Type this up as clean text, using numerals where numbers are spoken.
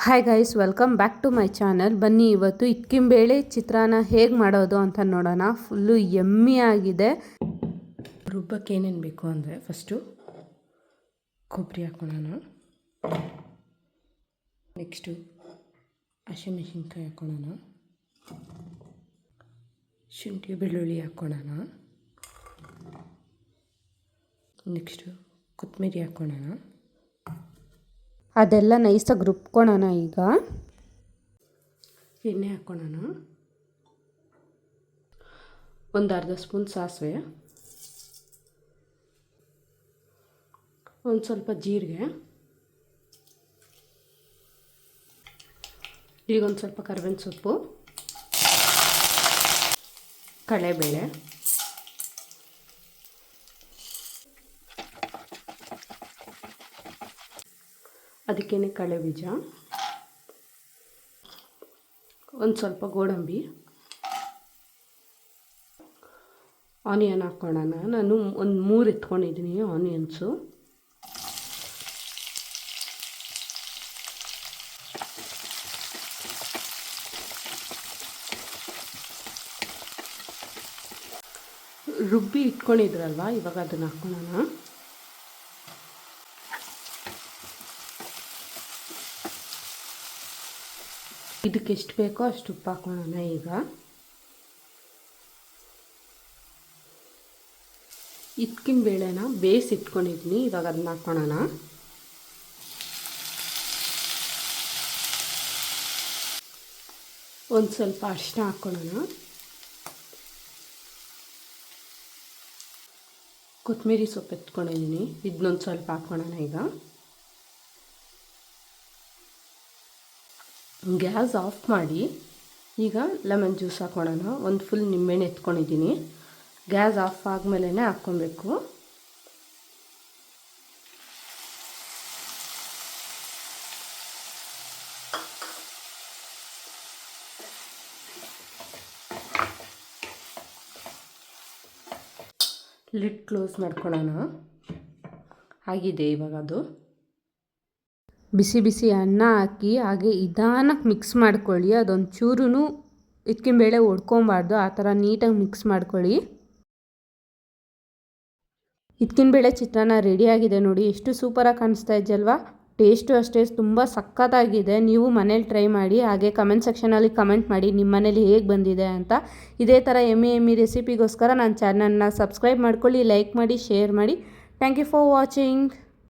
Hi guys, welcome back to my channel. ಬನ್ನಿ ಇವತ್ತು ಇಕ್ಕಿಂಬೇಳೆ ಚಿತ್ರಾನ್ನ ಹೇಗೆ ಮಾಡೋದು ಅಂತ ನೋಡೋಣ. ಫುಲ್ಲು ಯಮ್ಮಿ ಆಗಿದೆ. ರುಬ್ಬಕ್ಕೆ ಏನೇನು ಬೇಕು ಅಂದರೆ ಫಸ್ಟು ಕೊಬ್ಬರಿ ಹಾಕ್ಕೊಳ್ಳೋಣ. ನೆಕ್ಸ್ಟು ಹಸಿಮೆಣಸಿನ್ಕಾಯಿ ಹಾಕ್ಕೊಳ್ಳೋಣ. ಶುಂಠಿ ಬೆಳ್ಳುಳ್ಳಿ ಹಾಕ್ಕೊಳ್ಳೋಣ. ನೆಕ್ಸ್ಟು ಕೊತ್ತಂಬರಿ ಹಾಕ್ಕೊಳ್ಳೋಣ. ಅದೆಲ್ಲ ನೈಸಾಗಿ ರುಬ್ಕೊಳ್ಳೋಣ. ಈಗ ಎಣ್ಣೆ ಹಾಕ್ಕೊಳ್ಳೋಣ. ಒಂದು ಅರ್ಧ ಸ್ಪೂನ್ ಸಾಸಿವೆ, ಒಂದು ಸ್ವಲ್ಪ ಜೀರಿಗೆ, ಈಗ ಒಂದು ಸ್ವಲ್ಪ ಕರಿಬೇವಿನ ಸೊಪ್ಪು, ಕಡಲೆಬೇಳೆ, ಅದಕ್ಕೇನೆ ಕಡಲೆ ಬೀಜ, ಒಂದು ಸ್ವಲ್ಪ ಗೋಡಂಬಿ, ಆನಿಯನ್ ಹಾಕ್ಕೊಳ್ಳೋಣ. ನಾನು ಒಂದು 3 ಎತ್ಕೊಂಡಿದ್ದೀನಿ ಆನಿಯನ್ಸು. ರುಬ್ಬಿ ಇಟ್ಕೊಂಡಿದ್ರಲ್ವ, ಇವಾಗ ಅದನ್ನು ಹಾಕ್ಕೊಳ್ಳೋಣ. ಇದಕ್ಕೆ ಎಷ್ಟು ಬೇಕೋ ಅಷ್ಟು ಉಪ್ಪು ಹಾಕ್ಕೊಳ್ಳೋಣ. ಈಗ ಇದ್ಕಿನ ಬೇಳೆನ ಬೇಯಿಸಿ ಇಟ್ಕೊಂಡಿದ್ದೀನಿ, ಇವಾಗ ಅದನ್ನ ಹಾಕ್ಕೊಳ್ಳೋಣ. ಒಂದು ಸ್ವಲ್ಪ ಅರಿಶಿನ ಹಾಕ್ಕೊಳ್ಳೋಣ. ಕೊತ್ತಂಬರಿ ಸೊಪ್ಪು ಎತ್ಕೊಂಡಿದ್ದೀನಿ, ಇದನ್ನೊಂದು ಸ್ವಲ್ಪ ಹಾಕ್ಕೊಳ್ಳೋಣ. ಈಗ ಗ್ಯಾಸ್ ಆಫ್ ಮಾಡಿ ಈಗ ಲೆಮನ್ ಜ್ಯೂಸ್ ಹಾಕ್ಕೊಳ್ಳೋಣ. ಒಂದು ಫುಲ್ ನಿಂಬೆಹಣ್ಣು ಎತ್ಕೊಂಡಿದ್ದೀನಿ. ಗ್ಯಾಸ್ ಆಫ್ ಆದಮೇಲೆ ಹಾಕ್ಕೊಬೇಕು. ಲಿಡ್ ಕ್ಲೋಸ್ ಮಾಡ್ಕೊಳ್ಳೋಣ. ಆಗಿದೆ ಇವಾಗ ಅದು. ಬಿಸಿ ಬಿಸಿ ಅನ್ನ ಹಾಕಿ ಹಾಗೆ ನಿಧಾನಕ್ಕೆ ಮಿಕ್ಸ್ ಮಾಡ್ಕೊಳ್ಳಿ. ಅದೊಂದು ಚೂರು ಇಕ್ಕಿಂಬೇಳೆ ಒಡ್ಕೊಬಾರ್ದು, ಆ ಥರ ನೀಟಾಗಿ ಮಿಕ್ಸ್ ಮಾಡ್ಕೊಳ್ಳಿ. ಇಕ್ಕಿಂಬೇಳೆ ಚಿತ್ರಾನ್ನ ರೆಡಿಯಾಗಿದೆ ನೋಡಿ. ಎಷ್ಟು ಸೂಪರಾಗಿ ಕಾಣಿಸ್ತಾ ಇದೆಯಲ್ವಾ. ಟೇಸ್ಟು ಅಷ್ಟೇ ತುಂಬ ಸಖತ್ತಾಗಿದೆ. ನೀವು ಮನೇಲಿ ಟ್ರೈ ಮಾಡಿ, ಹಾಗೆ ಕಮೆಂಟ್ ಸೆಕ್ಷನಲ್ಲಿ ಕಮೆಂಟ್ ಮಾಡಿ ನಿಮ್ಮ ಮನೇಲಿ ಹೇಗೆ ಬಂದಿದೆ ಅಂತ. ಇದೇ ಥರ ಎಮ್ಮಿ ರೆಸಿಪಿಗೋಸ್ಕರ ನನ್ನ ಚಾನಲ್ನ ಸಬ್ಸ್ಕ್ರೈಬ್ ಮಾಡ್ಕೊಳ್ಳಿ, ಲೈಕ್ ಮಾಡಿ, ಶೇರ್ ಮಾಡಿ. Thank you for watching.